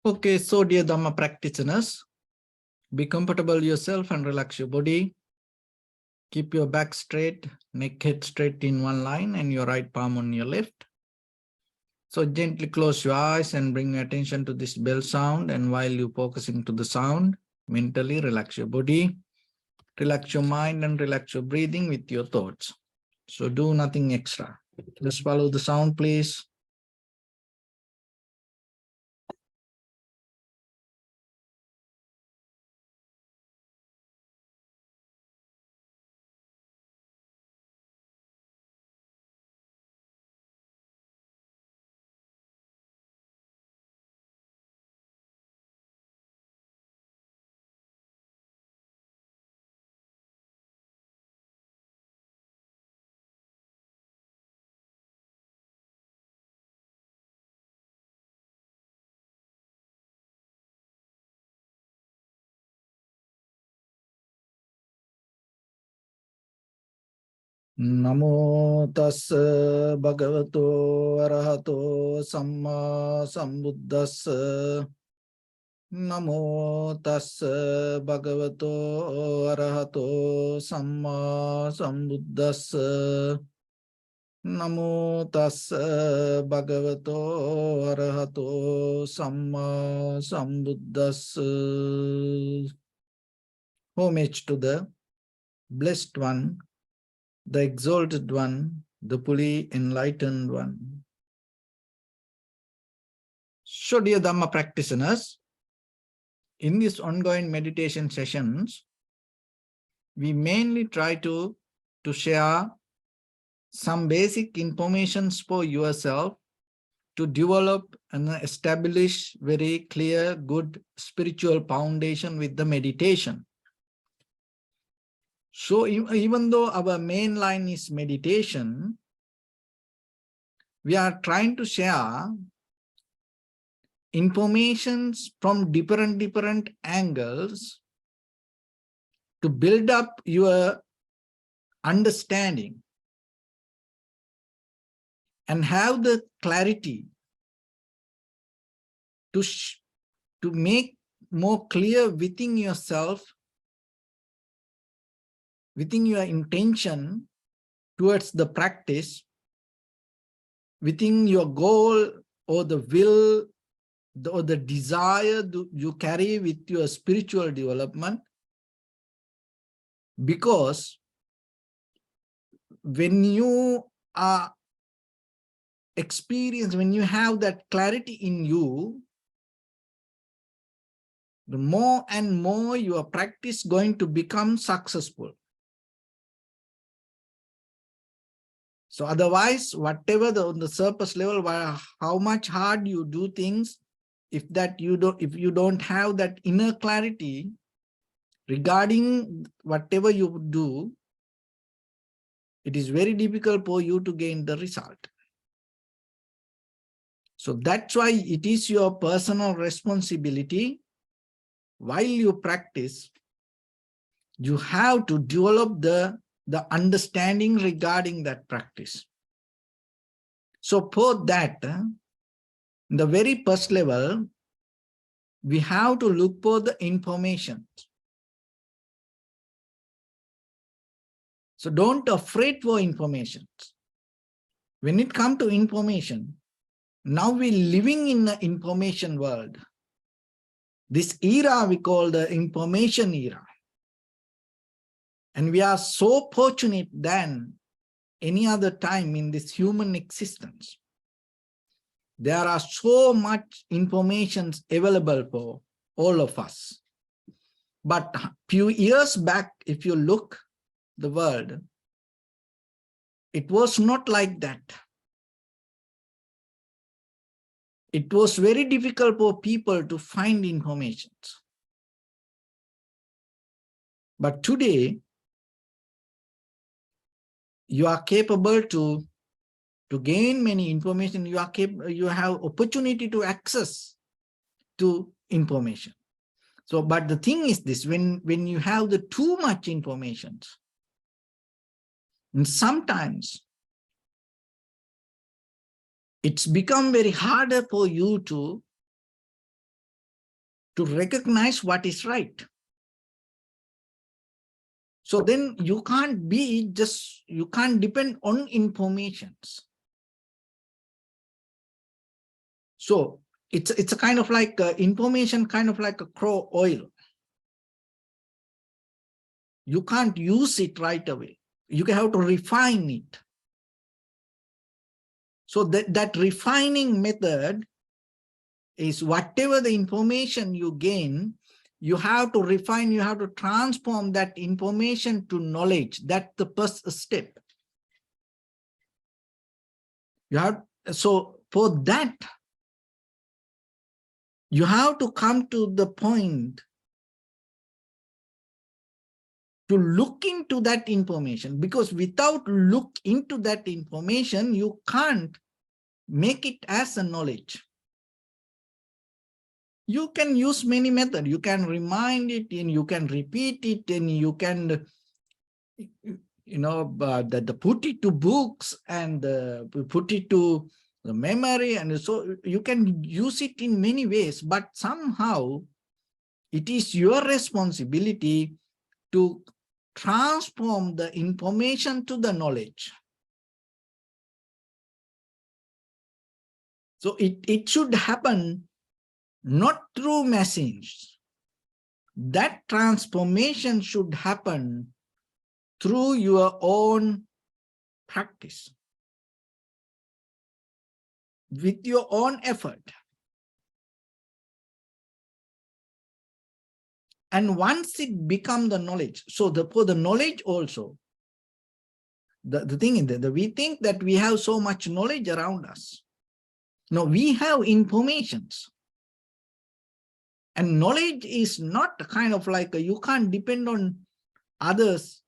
Okay, so dear Dharma practitioners, be comfortable yourself and relax your body. Keep your back straight, neck head straight in one line and your right palm on your left. So gently close your eyes and bring your attention to this bell sound. And while you're focusing to the sound, mentally relax your body, relax your mind and relax your breathing with your thoughts. So do nothing extra. Just follow the sound, please. Namo tassa bhagavato arahato samma sambuddhassa. Namo tassa bhagavato arahato samma sambuddhassa. Namo tassa bhagavato arahato samma sambuddhassa. Homage to the blessed one, the exalted one, the fully enlightened one. So dear Dhamma practitioners, in these ongoing meditation sessions, we mainly try to share some basic information for yourself to develop and establish very clear, good spiritual foundation with the meditation. So even though our main line is meditation, we are trying to share informations from different angles to build up your understanding and have the clarity to make more clear within yourself, within your intention towards the practice, within your goal or the will or the desire you carry with your spiritual development. Because when you are experienced, when you have that clarity in you, the more and more your practice going to become successful. So otherwise, whatever on the surface level, how much hard you do things, if you don't have that inner clarity regarding whatever you do, it is very difficult for you to gain the result. So that's why it is your personal responsibility. While you practice, you have to develop the understanding regarding that practice. So for that, the very first level, we have to look for the information. So don't afraid for information. When it comes to information, now we're living in the information world. This era we call the information era. And we are so fortunate than any other time in this human existence. There are so much information available for all of us. But a few years back, if you look the world, it was not like that. It was very difficult for people to find information. But today, you are capable to gain many information. You have opportunity to access to information. So, but the thing is this, when you have the too much information, and sometimes it's become very harder for you to to recognize what is right. So then you can't depend on informations. So it's a kind of like information, kind of like a crow oil. You can't use it right away. You have to refine it. So that refining method is whatever the information you gain, you have to refine, you have to transform that information to knowledge. That's the first step. So for that, you have to come to the point to look into that information, because without look into that information, you can't make it as a knowledge. You can use many methods. You can remind it, and you can repeat it, and you can, put it to books and put it to the memory, and so you can use it in many ways. But somehow, it is your responsibility to transform the information to the knowledge. So it should happen not through machines. That transformation should happen through your own practice, with your own effort. And once it becomes the knowledge, so for the knowledge also, the thing is that we think that we have so much knowledge around us. No, we have informations. And knowledge is not kind of like you can't depend on others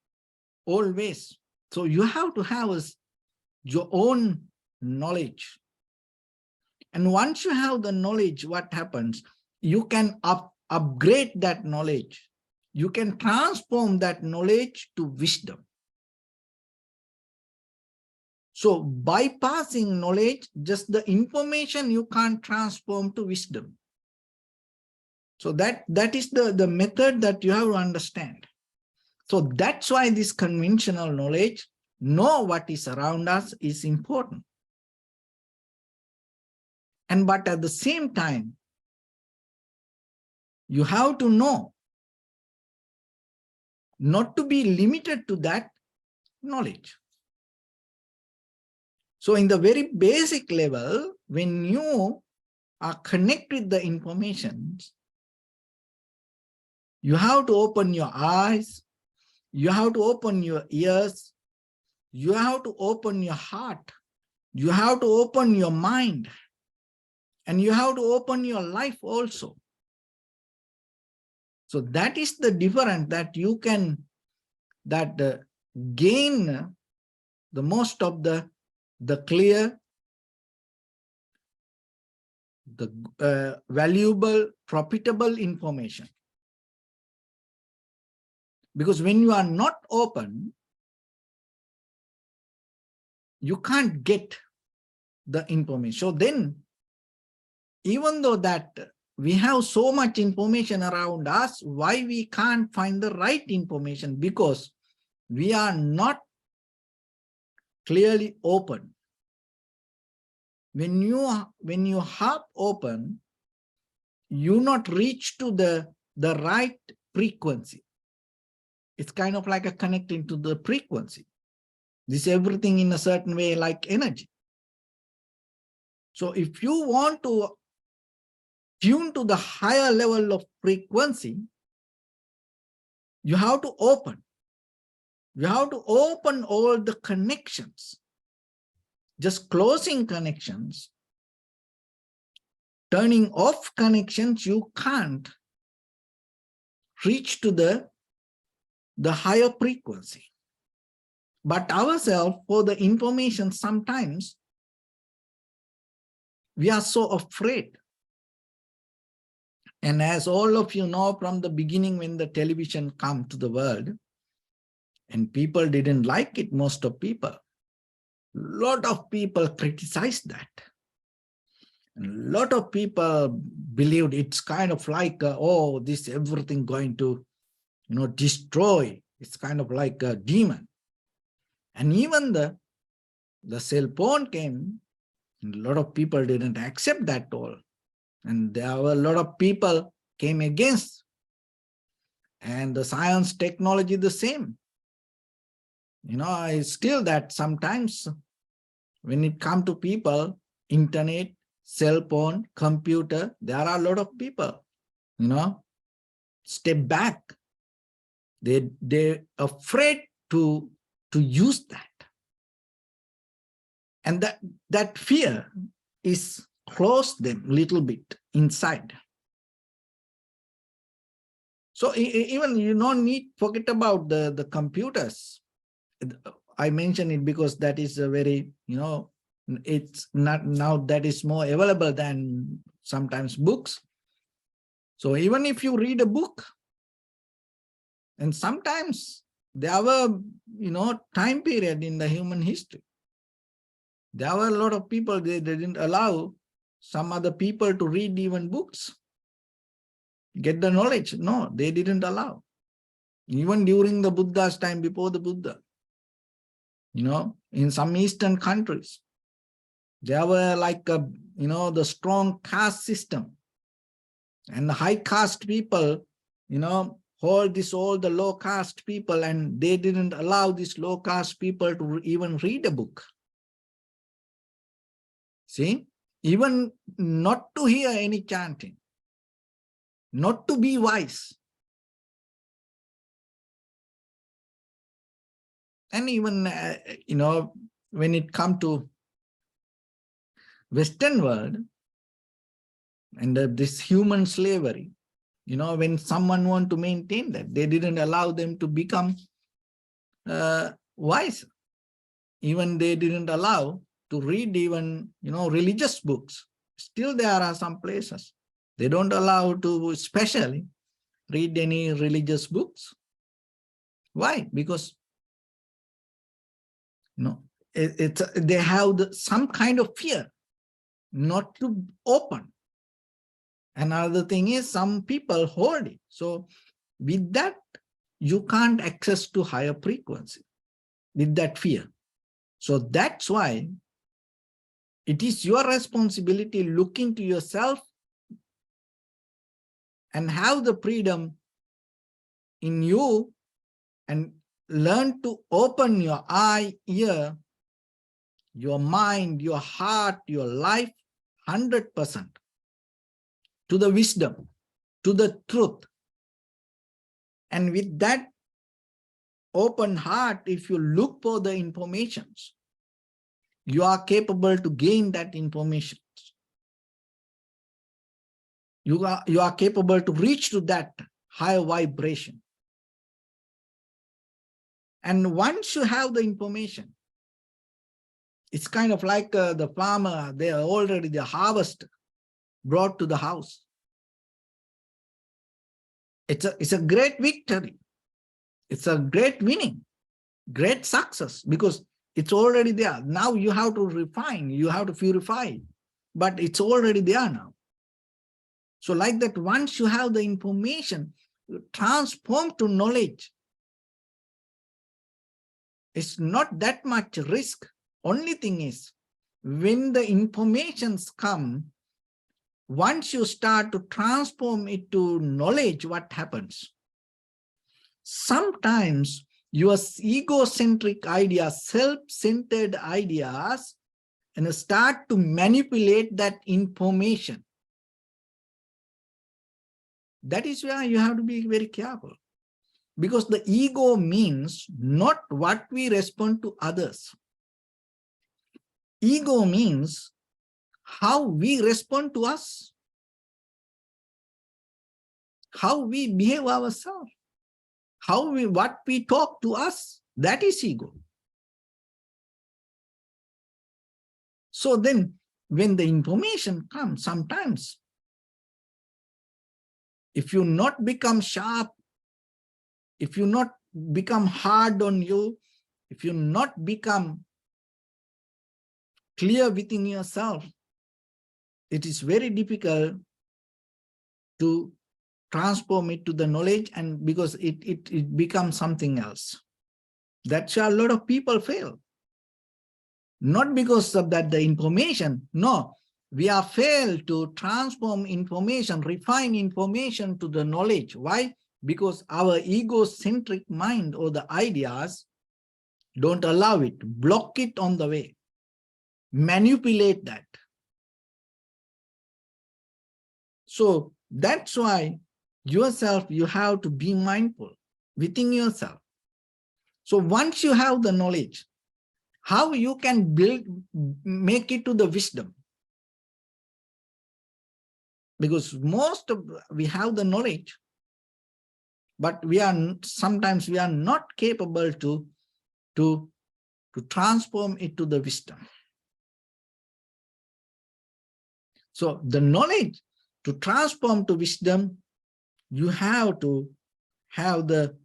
always. So you have to have your own knowledge. And once you have the knowledge, what happens? You can upgrade that knowledge. You can transform that knowledge to wisdom. So bypassing knowledge, just the information you can't transform to wisdom. So that is the method that you have to understand. So that's why this conventional knowledge, know what is around us, is important. But at the same time, you have to know not to be limited to that knowledge. So in the very basic level, when you are connected with the information, you have to open your eyes, you have to open your ears, you have to open your heart, you have to open your mind, and you have to open your life also. So that is the difference that you can gain the most of the clear, the valuable, profitable information. Because when you are not open, you can't get the information. So then, even though that we have so much information around us, why we can't find the right information? Because we are not clearly open. When you have open, you not reach to the right frequency. It's kind of like a connecting to the frequency. This everything in a certain way like energy. So if you want to tune to the higher level of frequency, you have to open. You have to open all the connections. Just closing connections, turning off connections, you can't reach to the higher frequency. But ourselves, for the information, sometimes we are so afraid. And as all of you know, from the beginning, when the television came to the world, and people didn't like it, most of people, a lot of people criticized that. A lot of people believed it's kind of like, oh, this everything going to, destroy. It's kind of like a demon. And even the cell phone came, and a lot of people didn't accept that at all. And there were a lot of people came against. And the science technology the same. It's still that sometimes when it comes to people, internet, cell phone, computer, there are a lot of people, step back. They're afraid to use that. And that fear is closed them a little bit inside. So even you don't need forget about the computers. I mention it because that is a very, it's not now that is more available than sometimes books. So even if you read a book, and sometimes there were, time period in the human history. There were a lot of people, they didn't allow some other people to read even books, get the knowledge. No, they didn't allow. Even during the Buddha's time, before the Buddha, in some Eastern countries, there were like, the strong caste system. And the high caste people, hold all the low caste people, and they didn't allow these low caste people to even read a book. See, even not to hear any chanting, not to be wise. And even, when it comes to Western world and this human slavery, when someone want to maintain that, they didn't allow them to become wise. Even they didn't allow to read even, religious books. Still there are some places. They don't allow to especially read any religious books. Why? Because, they have some kind of fear not to open. Another thing is some people hold it. So with that, you can't access to higher frequency with that fear. So that's why it is your responsibility looking to yourself and have the freedom in you and learn to open your eye, ear, your mind, your heart, your life 100% to the wisdom, to the truth. And with that open heart, if you look for the informations, you are capable to gain that information. You are capable to reach to that higher vibration. And once you have the information, it's kind of like the farmer, they are already the harvest brought to the house. It's a great victory. It's a great winning, great success, because it's already there. Now you have to refine, you have to purify, but it's already there now. So like that, once you have the information, transform to knowledge. It's not that much risk. Only thing is, when the informations come, once you start to transform it to knowledge, what happens? Sometimes your egocentric ideas, self-centered ideas, and start to manipulate that information. That is where you have to be very careful. Because the ego means not what we respond to others. Ego means how we respond to us, how we behave ourselves, what we talk to us. That is ego. So then when the information comes, sometimes if you not become sharp, if you not become hard on you, if you not become clear within yourself, it is very difficult to transform it to the knowledge, and because it becomes something else. That's why a lot of people fail. Not because of that, the information, no. We are failed to transform information, refine information to the knowledge. Why? Because our egocentric mind or the ideas don't allow it, block it on the way, manipulate that. So that's why yourself, you have to be mindful within yourself. So once you have the knowledge, how you can make it to the wisdom? Because we have the knowledge, but sometimes we are not capable to transform it to the wisdom. So the knowledge to transform to wisdom, you have to have the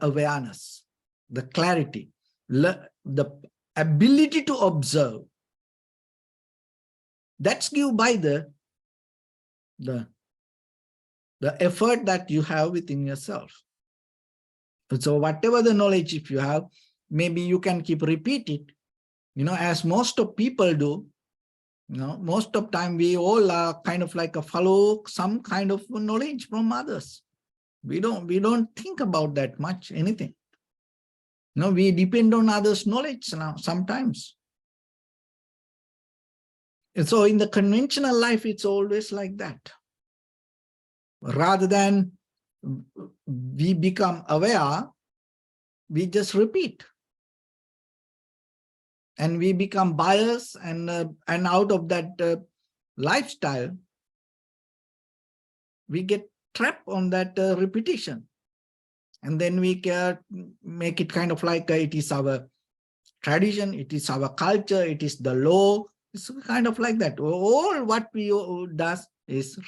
awareness, the clarity, the ability to observe. That's given by the effort that you have within yourself. So whatever the knowledge, if you have, maybe you can keep repeat it, as most of people do. Most of time we all are kind of like follow some kind of knowledge from others. We don't think about that much, anything. We depend on others' knowledge now, sometimes. And so in the conventional life, it's always like that. Rather than we become aware, we just repeat. And we become biased, and out of that lifestyle, we get trapped on that repetition. And then we can make it kind of like it is our tradition, it is our culture, it is the law. It's kind of like that. All what we does is,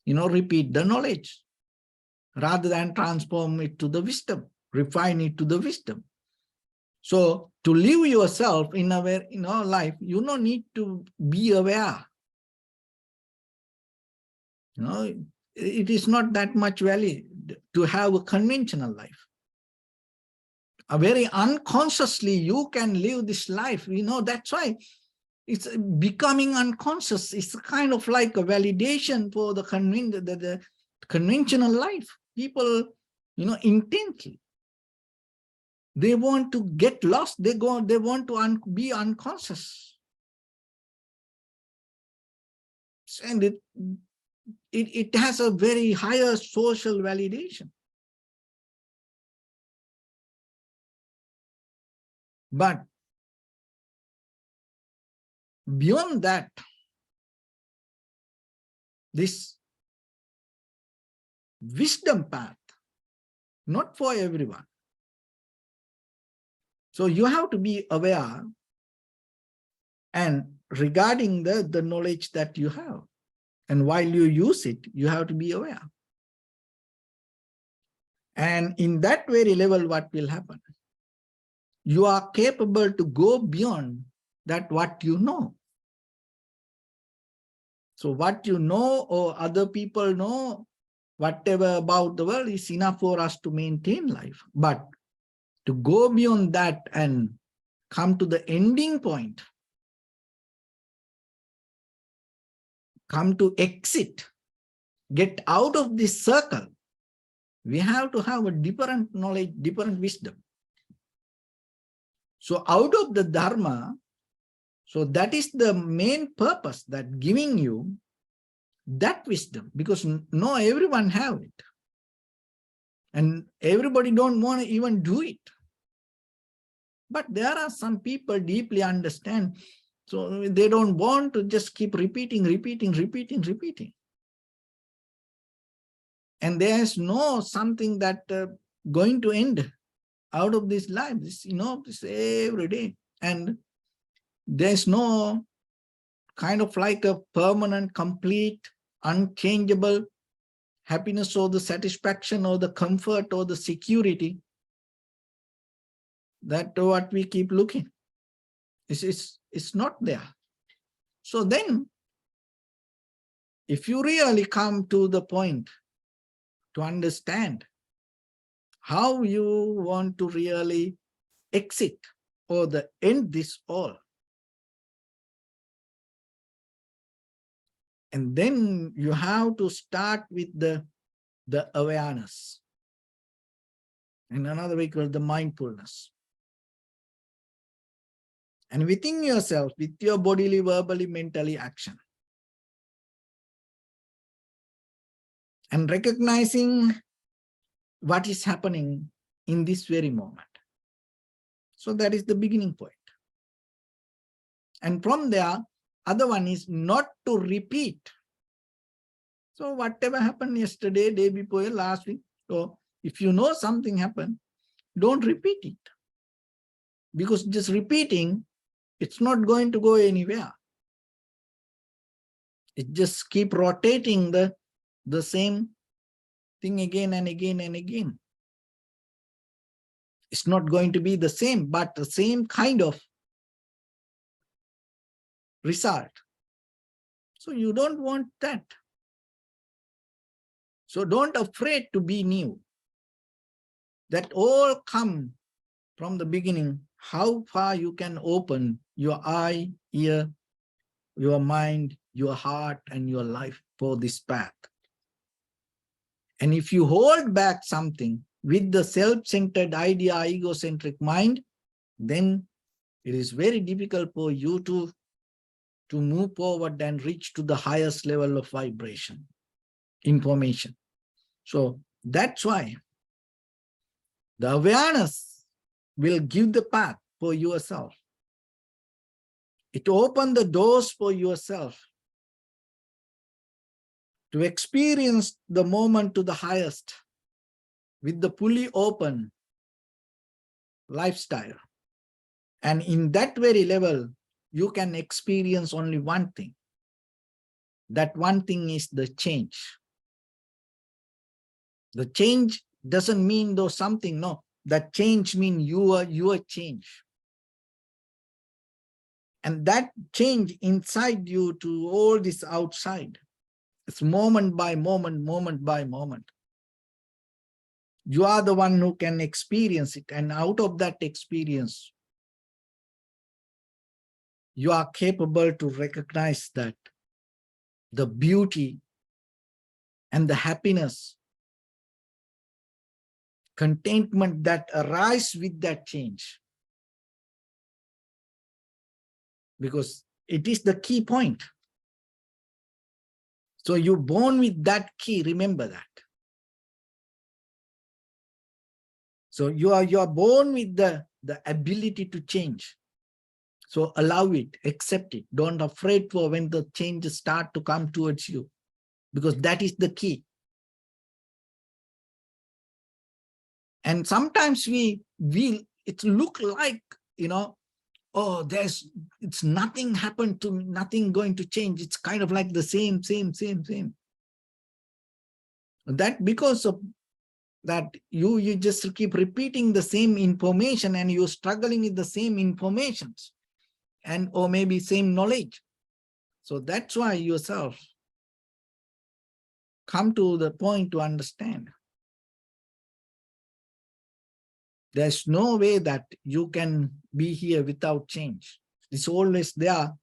repeat the knowledge rather than transform it to the wisdom, refine it to the wisdom. So to live yourself in a life, you don't need to be aware. It is not that much value to have a conventional life. Very unconsciously, you can live this life. That's why it's becoming unconscious. It's kind of like a validation for the conventional life. People, intently. They want to get lost. They want to be unconscious. And it has a very higher social validation. But beyond that, this wisdom path, not for everyone. So you have to be aware, and regarding the knowledge that you have, and while you use it, you have to be aware. And in that very level, what will happen? You are capable to go beyond that what you know. So what you know or other people know, whatever about the world is enough for us to maintain life. But to go beyond that and come to the ending point, come to exit, get out of this circle, we have to have a different knowledge, different wisdom. So out of the Dharma, so that is the main purpose, that giving you that wisdom, because not everyone have it. And everybody don't want to even do it. But there are some people deeply understand, so they don't want to just keep repeating. And there's no something that going to end out of this life, this every day. And there's no kind of like a permanent, complete, unchangeable happiness or the satisfaction or the comfort or the security. That what we keep looking. It's not there. So then if you really come to the point to understand how you want to really exit or the end this all, and then you have to start with the awareness, and another way called the mindfulness. And within yourself, with your bodily, verbally, mentally action, and recognizing what is happening in this very moment. So that is the beginning point. And from there, other one is not to repeat. So whatever happened yesterday, day before, last week, so if you know something happened, don't repeat it. Because just repeating, it's not going to go anywhere. It just keep rotating the same thing again and again and again. It's not going to be the same, but the same kind of result. So you don't want that. So don't afraid to be new. That all come from the beginning, how far you can open your eye, ear, your mind, your heart, and your life for this path. And if you hold back something with the self-centered idea, egocentric mind, then it is very difficult for you to move forward and reach to the highest level of vibration, information. So that's why the awareness will give the path for yourself. It opens the doors for yourself to experience the moment to the highest with the fully open lifestyle. And in that very level, you can experience only one thing. That one thing is the change. The change doesn't mean though something, no. That change means your change. And that change inside you to all this outside. It's moment by moment, moment by moment. You are the one who can experience it. And out of that experience, you are capable to recognize that the beauty and the happiness, contentment that arise with that change. Because it is the key point. So you're born with that key, remember that. So you are born with the ability to change. So allow it, accept it. Don't afraid for when the changes start to come towards you, because that is the key. And sometimes it look like, oh, it's nothing happened to me, nothing going to change. It's kind of like the same. That because of that you just keep repeating the same information and you're struggling with the same informations and or maybe same knowledge. So that's why yourself come to the point to understand. There's no way that you can be here without change. It's always there.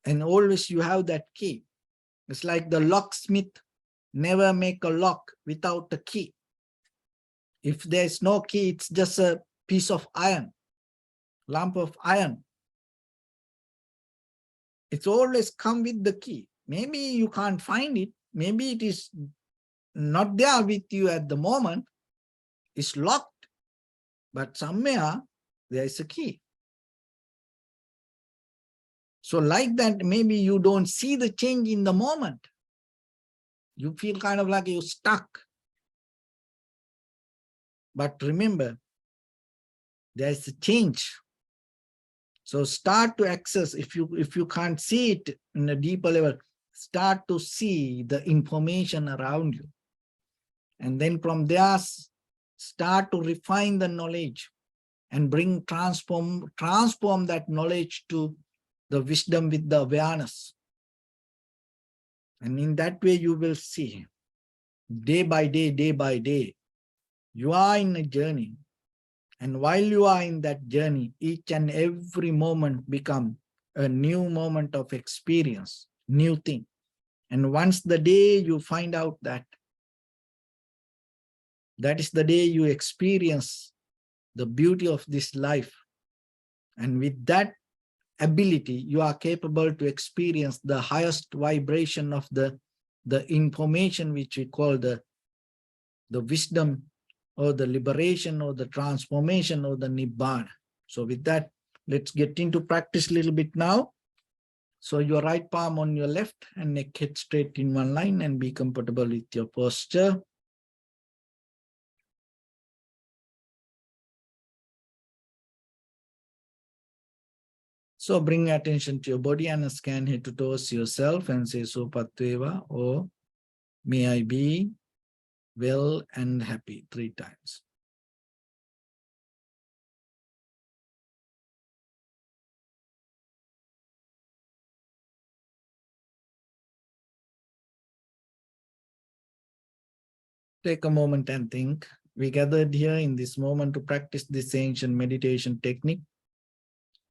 And always you have that key. It's like the locksmith never make a lock without a key. If there's no key, it's just a piece of iron, lump of iron. It's always come with the key. Maybe you can't find it. Maybe it is not there with you at the moment. It's locked. But somewhere there is a key. So like that, maybe you don't see the change in the moment. You feel kind of like you're stuck. But remember, there's a change. So start to access, if you can't see it in a deeper level, start to see the information around you. And then from there, start to refine the knowledge and transform that knowledge to the wisdom with the awareness. And in that way, you will see day by day, you are in a journey. And while you are in that journey, each and every moment become a new moment of experience, new thing. And once the day you find out that, that is the day you experience the beauty of this life. And with that ability, you are capable to experience the highest vibration of the information which we call the wisdom or the liberation or the transformation or the nibbana. So with that, let's get into practice a little bit now. So your right palm on your left and neck head straight in one line, and be comfortable with your posture. So bring attention to your body and scan head to toes yourself and say Sopatveva, or may I be well and happy 3 times. Take a moment and think. We gathered here in this moment to practice this ancient meditation technique.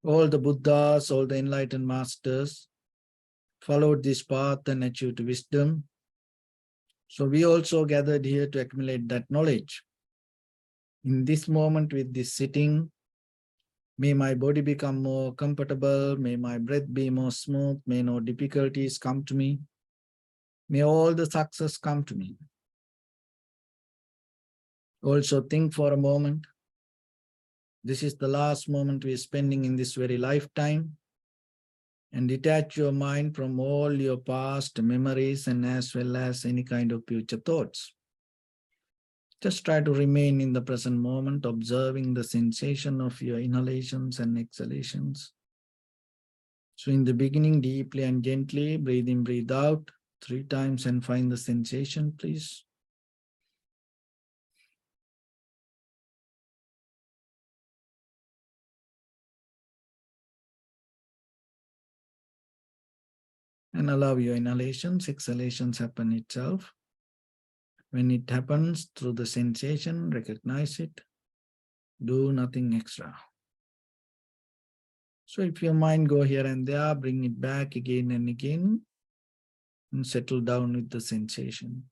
All the Buddhas, all the enlightened masters followed this path and achieved wisdom. So we also gathered here to accumulate that knowledge. In this moment with this sitting, may my body become more comfortable, may my breath be more smooth, may no difficulties come to me, may all the success come to me. Also think for a moment, this is the last moment we are spending in this very lifetime, and detach your mind from all your past memories and as well as any kind of future thoughts. Just try to remain in the present moment, observing the sensation of your inhalations and exhalations. So in the beginning, deeply and gently, breathe in, breathe out 3 times and find the sensation, please. And allow your inhalations, exhalations happen itself. When it happens through the sensation, recognize it. Do nothing extra. So if your mind go here and there, bring it back again and again and settle down with the sensation.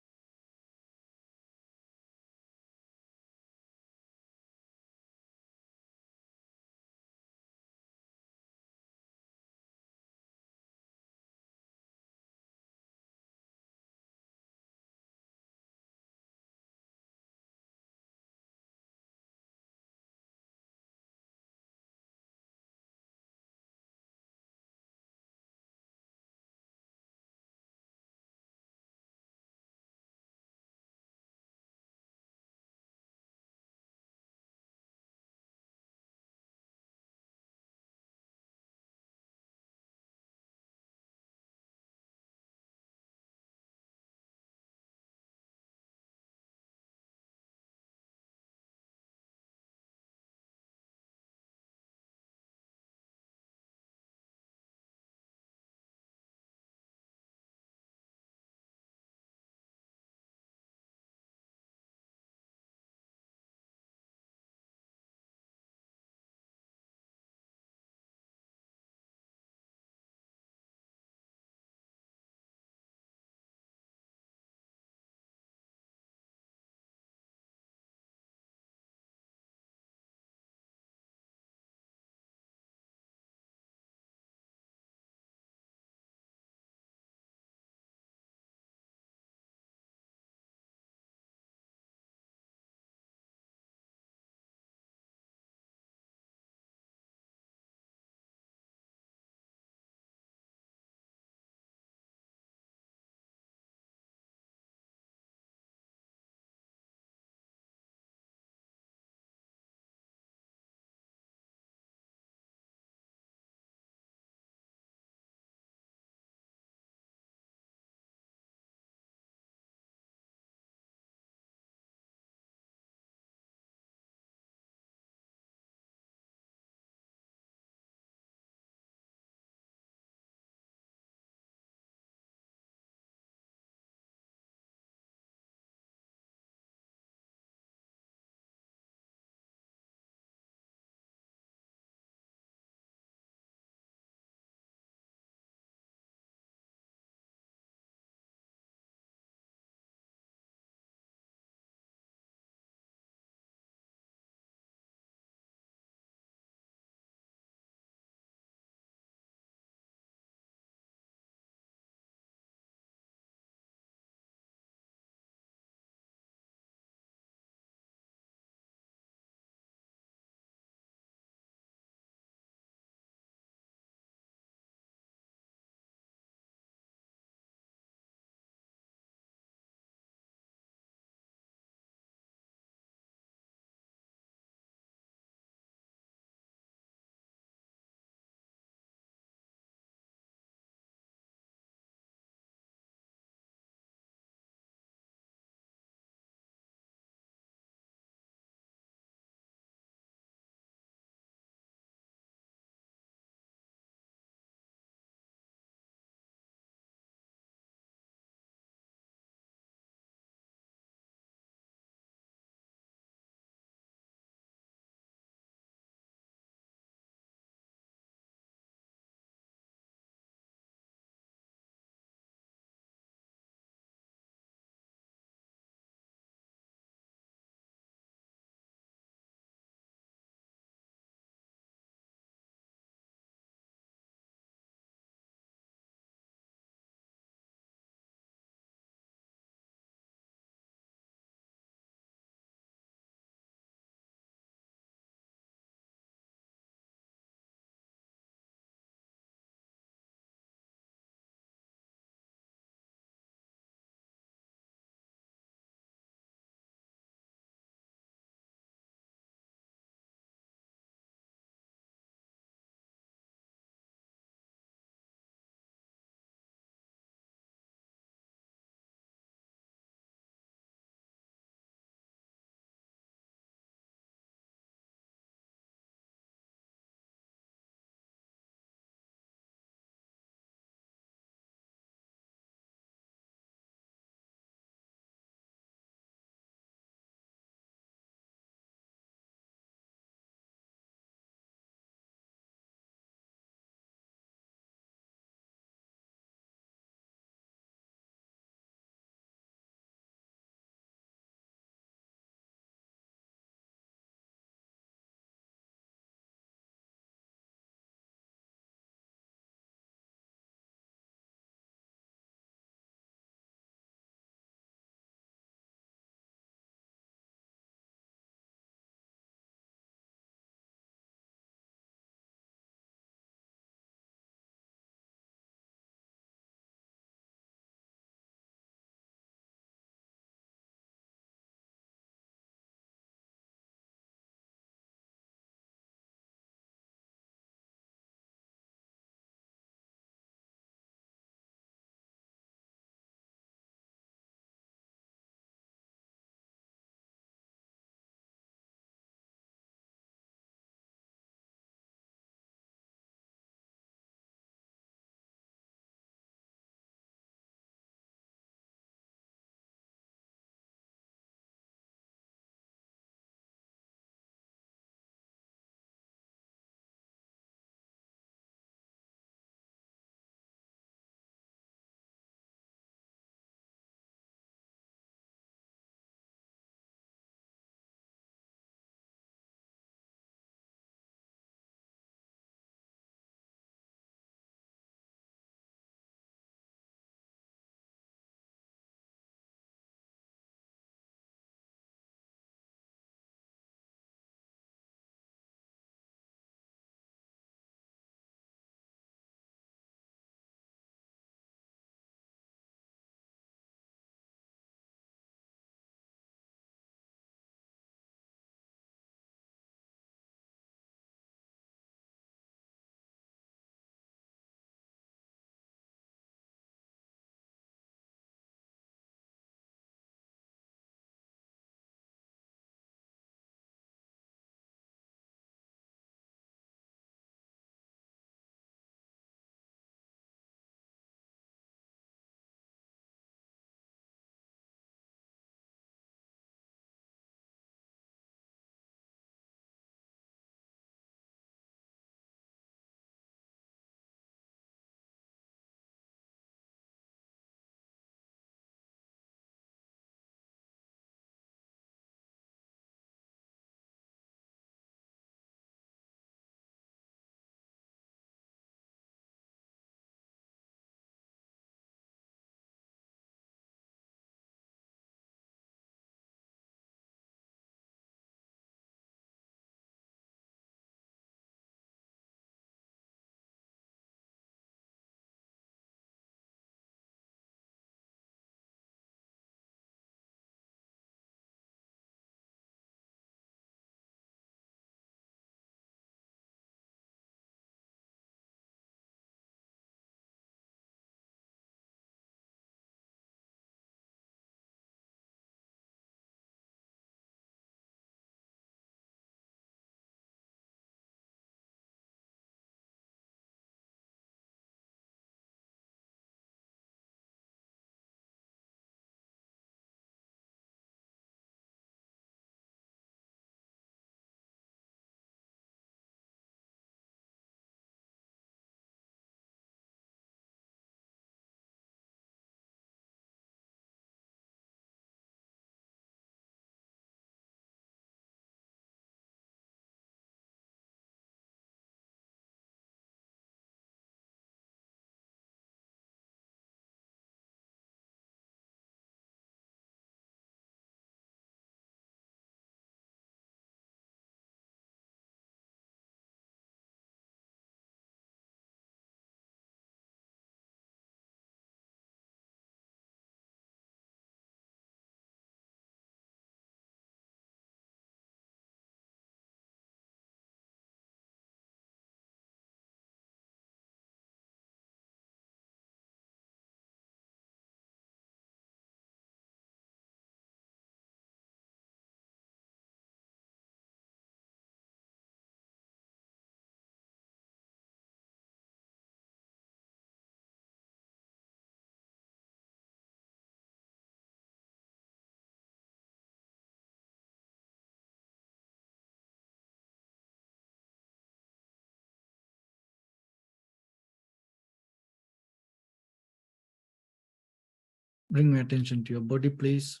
Bring your attention to your body, please.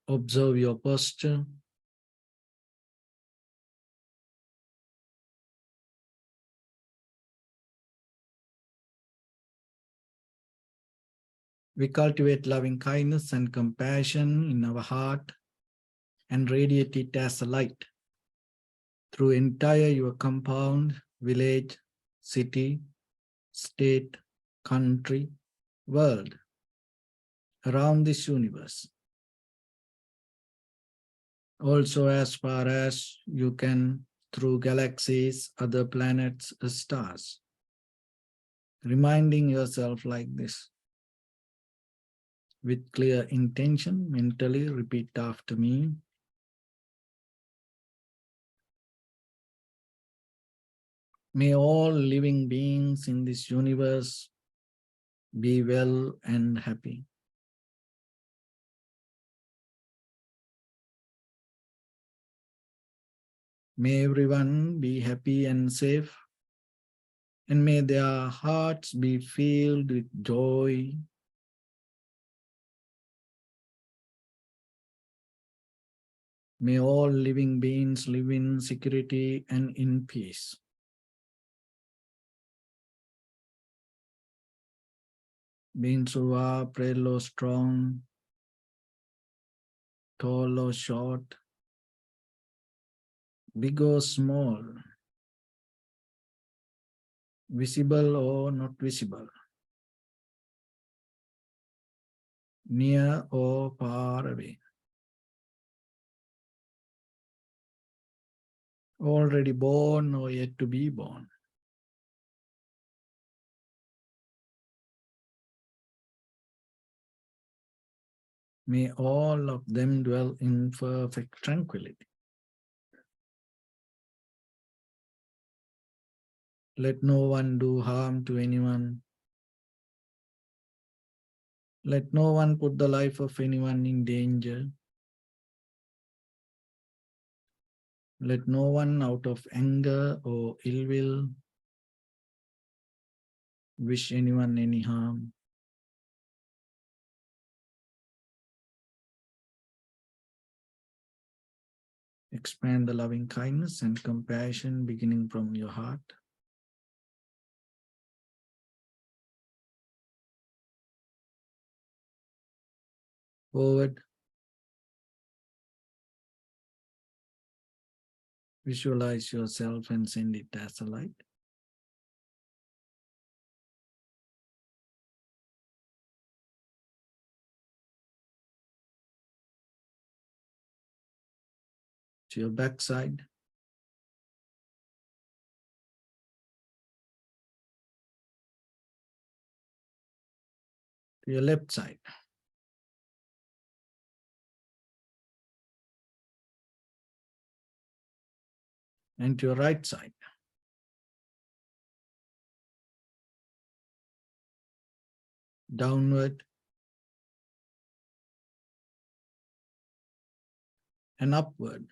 Observe your posture. We cultivate loving kindness and compassion in our heart and radiate it as a light through entire your compound, village, city, state, country, world, around this universe. Also as far as you can, through galaxies, other planets, stars. Reminding yourself like this. With clear intention, mentally repeat after me. May all living beings in this universe be well and happy. May everyone be happy and safe, and may their hearts be filled with joy. May all living beings live in security and in peace. Beings who are frail or strong, tall or short, big or small, visible or not visible, near or far away, already born or yet to be born. May all of them dwell in perfect tranquility. Let no one do harm to anyone. Let no one put the life of anyone in danger. Let no one out of anger or ill will wish anyone any harm. Expand the loving kindness and compassion beginning from your heart. Forward. Visualize yourself and send it as a light. To your backside. To your left side. And to your right side. Downward and upward.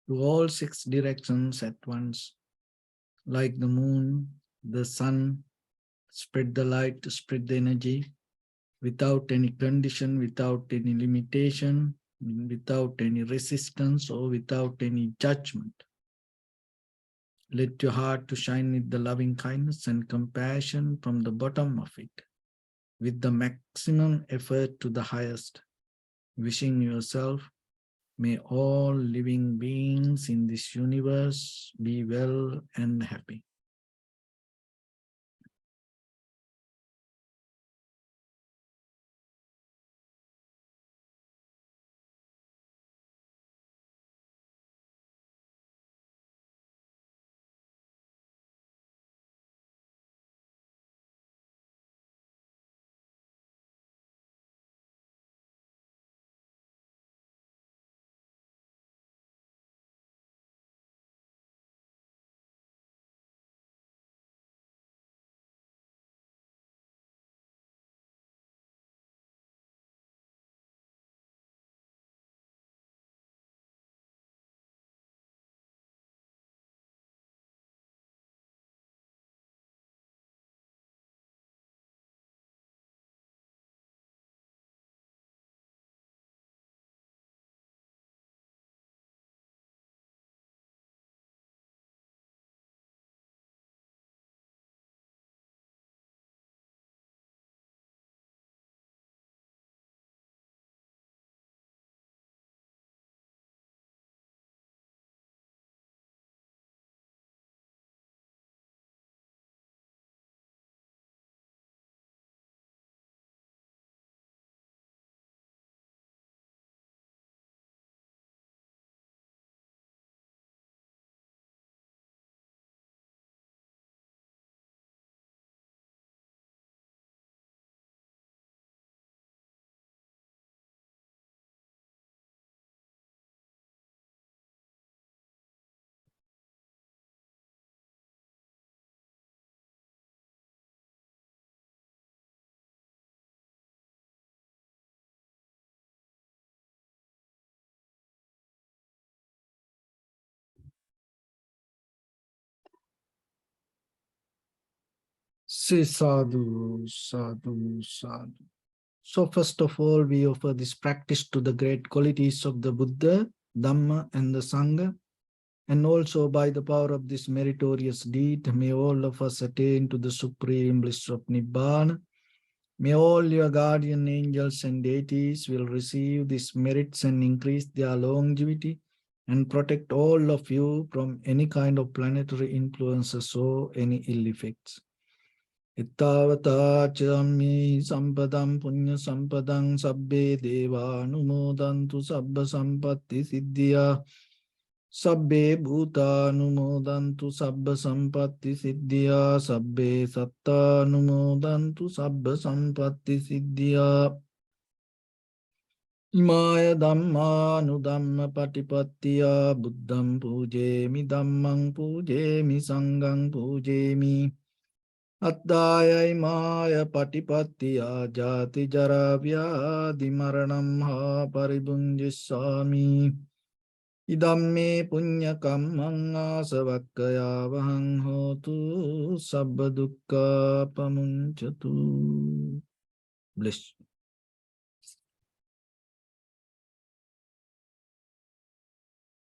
To all 6 directions at once, like the moon, the sun, spread the light, spread the energy, without any condition, without any limitation, without any resistance, or without any judgment. Let your heart to shine with the loving kindness and compassion from the bottom of it, with the maximum effort to the highest, wishing yourself, may all living beings in this universe be well and happy. Say sadhu, sadhu, sadhu. So first of all, we offer this practice to the great qualities of the Buddha, Dhamma, and the Sangha. And also by the power of this meritorious deed, may all of us attain to the supreme bliss of Nibbana. May all your guardian angels and deities will receive these merits and increase their longevity and protect all of you from any kind of planetary influences or any ill effects. Ittavata chammi sampadam punya sampadam sabbe deva numodantu sabba sampatti siddhya sabbe bhuta numodantu sabba sampatti siddhya sabbe satta numodantu sabba sampatti siddhya imaya dhamma nudhamma patipattiya buddham pujemi dhammang pujemi sanghang pujemi Addaya imaya patipattiya jati jara vyadi maranam ha paribunjissami idamme punya kammang asavakkaya vahang hotu sabba dukkha pamunchatu. Bliss.